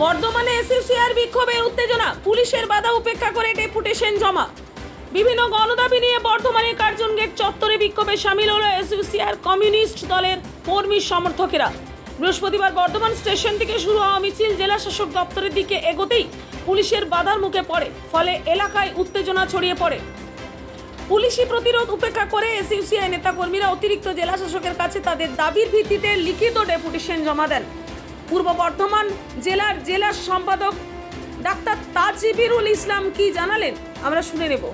বর্ধমানে এসইউসিআর বিক্ষোভের উত্তেজনা, পুলিশের বাধা উপেক্ষা করে ডেপুটেশন জমা। বিভিন্ন গণদাবি নিয়ে বর্ধমানে কার্জন গেট চত্বরে বিক্ষোভে সামিল হলো এসইউসিআর কমিউনিস্ট দলের কর্মী সমর্থকেরা। বৃহস্পতিবার বর্ধমান স্টেশন থেকে শুরু হওয়া মিছিল জেলা শাসক দপ্তরের দিকে এগোতেই পুলিশের বাধার মুখে পড়ে, ফলে এলাকায় উত্তেজনা ছড়িয়ে পড়ে। পুলিশি প্রতিরোধ উপেক্ষা করে এসইউসিআই নেতাকর্মীরা অতিরিক্ত জেলা শাসকের কাছে তাদের দাবির ভিত্তিতে লিখিত ডেপুটেশন জমা দেন। পূর্ব বর্ধমান জেলার জেলা সম্পাদক ডাক্তার তাজবিরুল ইসলাম কি জানালেন আমরা শুনে নেব।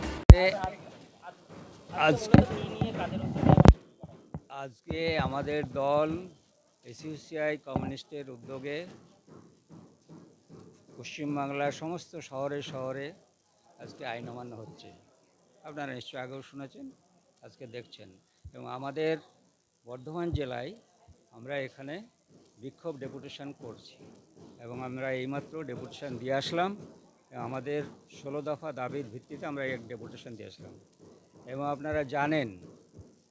আজকে আমাদের দল এসইউসিআই কমিউনিস্টের উদ্যোগে পশ্চিমবাংলার সমস্ত শহরে শহরে আজকে আইন অমান্য হচ্ছে। আপনারা নিশ্চয়ই আগেও শুনেছেন, আজকে দেখছেন। এবং আমাদের বর্ধমান জেলায় আমরা এখানে বিক্ষোভ ডেপুটেশন করছি এবং আমরা এইমাত্র ডেপুটেশন দিয়ে আসলাম। আমাদের 16 দফা দাবির ভিত্তিতে আমরা এক ডেপুটেশন দিয়ে আসলাম। এবং আপনারা জানেন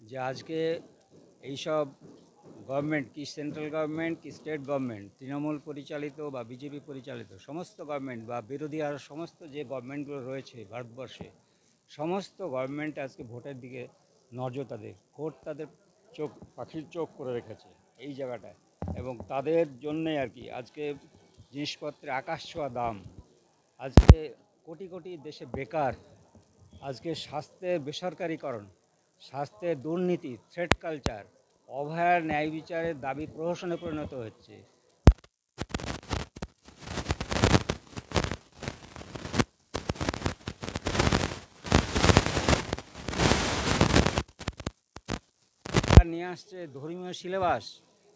যে আজকে এইসব গভর্নমেন্ট, কি সেন্ট্রাল গভর্নমেন্ট কি স্টেট গভর্নমেন্ট, তৃণমূল পরিচালিত বা বিজেপি পরিচালিত সমস্ত গভর্নমেন্ট বা বিরোধী আর সমস্ত যে গভর্নমেন্টগুলো রয়েছে ভারতবর্ষে, সমস্ত গভর্নমেন্ট আজকে ভোটের দিকে নজর, তাদের ভোট তাদের চোখ, পাখির চোখ করে রেখেছে এই জায়গাটায়। এবং তাদের জন্যে আর কি আজকে জিনিসপত্রের আকাশ ছোঁয়া দাম, আজকে কোটি কোটি দেশে বেকার, আজকে স্বাস্থ্যের বেসরকারীকরণ, স্বাস্থ্যের দুর্নীতি, থ্রেট কালচার, অভয়ার ন্যায় বিচারের দাবি প্রহসনে পরিণত হচ্ছে। নিয়ে আসছে ধর্মীয় সিলেবাস,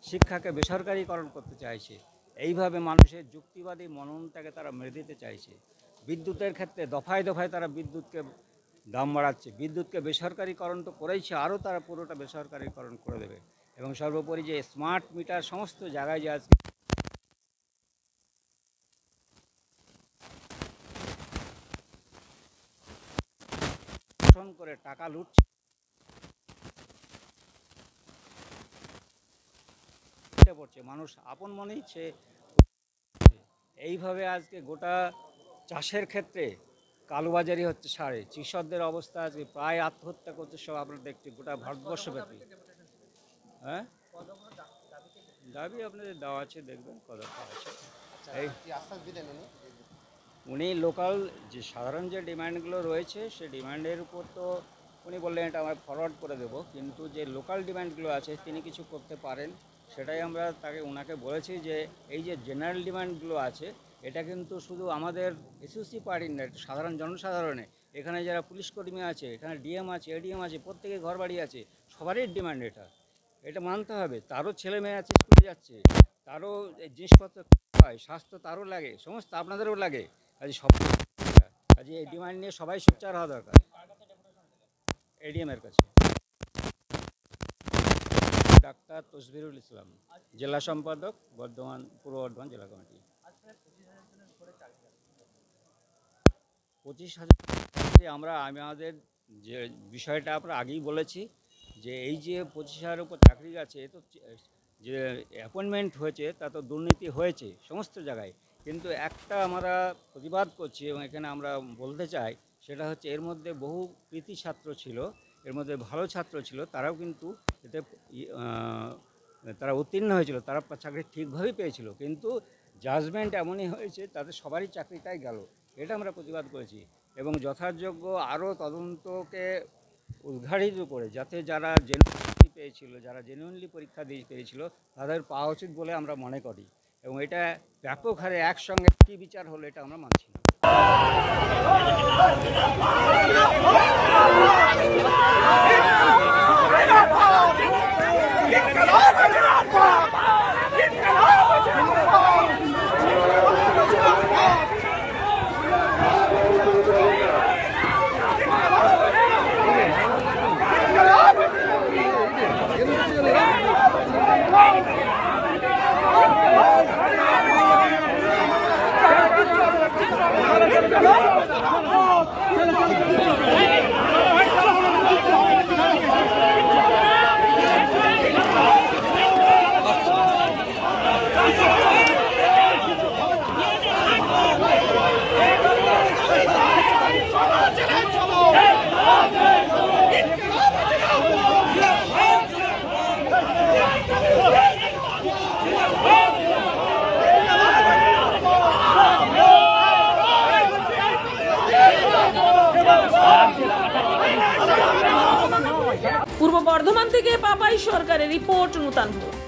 শিক্ষাকে বেসরকারীকরণ করতে চাইছে। এইভাবে মানুষের যুক্তিবাদী মননটাকে তারা মেরে দিতে চাইছে। বিদ্যুতের ক্ষেত্রে দফায় দফায় তারা বিদ্যুৎকে দাম বাড়াচ্ছে, বিদ্যুৎকে বেসরকারীকরণ তো করেইছে, আরও তারা পুরোটা বেসরকারীকরণ করে দেবে। এবং সর্বোপরি যে স্মার্ট মিটার সমস্ত জায়গায় যে আজকে শোষণ করে টাকা লুটছে, পড়ছে মানুষ আপন মনেই সে এইভাবে আজকে গোটা চাষের ক্ষেত্রে কালোবাজারি হচ্ছে সারে, কৃষকদের অবস্থা আজকে প্রায় আত্মহত্যা করছে সব আপনারা দেখছি গোটা ভারতবর্ষব্যাপী। হ্যাঁ, দাবি আপনাদের দেওয়া আছে, দেখবেন কথা আছে। উনি লোকাল যে সাধারণ যে ডিমান্ডগুলো রয়েছে সে ডিমান্ডের উপর তো উনি বললেন এটা আমরা ফরওয়ার্ড করে দেবো, কিন্তু যে লোকাল ডিমান্ডগুলো আছে তিনি কিছু করতে পারেন সেটাই আমরা ওনাকে বলেছি যে এই যে জেনারেল ডিমান্ডগুলো আছে এটা কিন্তু শুধু আমাদের এসইউসি পার্টির না, সাধারণ জনসাধারণে, এখানে যারা পুলিশ কর্মী আছে, এখানে ডিএম আছে, এডিএম আছে, প্রত্যেকে ঘর বাড়ি আছে, সবারই ডিমান্ড এটা মানতে হবে। তারও ছেলে মেয়ে আছে, স্কুলে যাচ্ছে, তারও জিনিসপত্র হয়, স্বাস্থ্য তারও লাগে, সমস্ত আপনাদেরও লাগে। কাজে সব কাজে এই ডিমান্ড নিয়ে সবাই সোচ্চার হওয়া দরকার। এডিএমের কাছে ডাক্তার তাজবিরুল ইসলাম, জেলা সম্পাদক, বর্ধমান পূর্ব বর্ধমান জেলা কমিটি। 25,000 আমরা আমাদের যে বিষয়টা আমরা আগেই বলেছি যে এই যে 25,000 উপর চাকরি আছে, এ তো যে অ্যাপয়েন্টমেন্ট হয়েছে তা তো দুর্নীতি হয়েছে সমস্ত জায়গায়। কিন্তু একটা আমরা প্রতিবাদ করছি এবং এখানে আমরা বলতে চাই সেটা হচ্ছে এর মধ্যে বহু কৃতি ছাত্র ছিল, এর মধ্যে ভালো ছাত্র ছিল, তারাও কিন্তু এতে তারা উত্তীর্ণ হয়েছিল, তারা চাকরি ঠিকভাবেই পেয়েছিল, কিন্তু জাজমেন্ট এমনই হয়েছে তাদের সবারই চাকরিটাই গেল। এটা আমরা প্রতিবাদ করেছি এবং যথাযোগ্য আরও তদন্তকে উদ্ঘাটিত করে যাতে যারা জেনুইনলি পেয়েছিল, যারা জেনুইনলি পরীক্ষা দিয়ে পেয়েছিল তাদের পাওয়া উচিত বলে আমরা মনে করি। এবং এটা ব্যাপক হারে একসঙ্গে কি বিচার হলো এটা আমরা মানছি না। বর্ধমান থেকে পাপাই সরকারের রিপোর্ট, নূতন ভোর।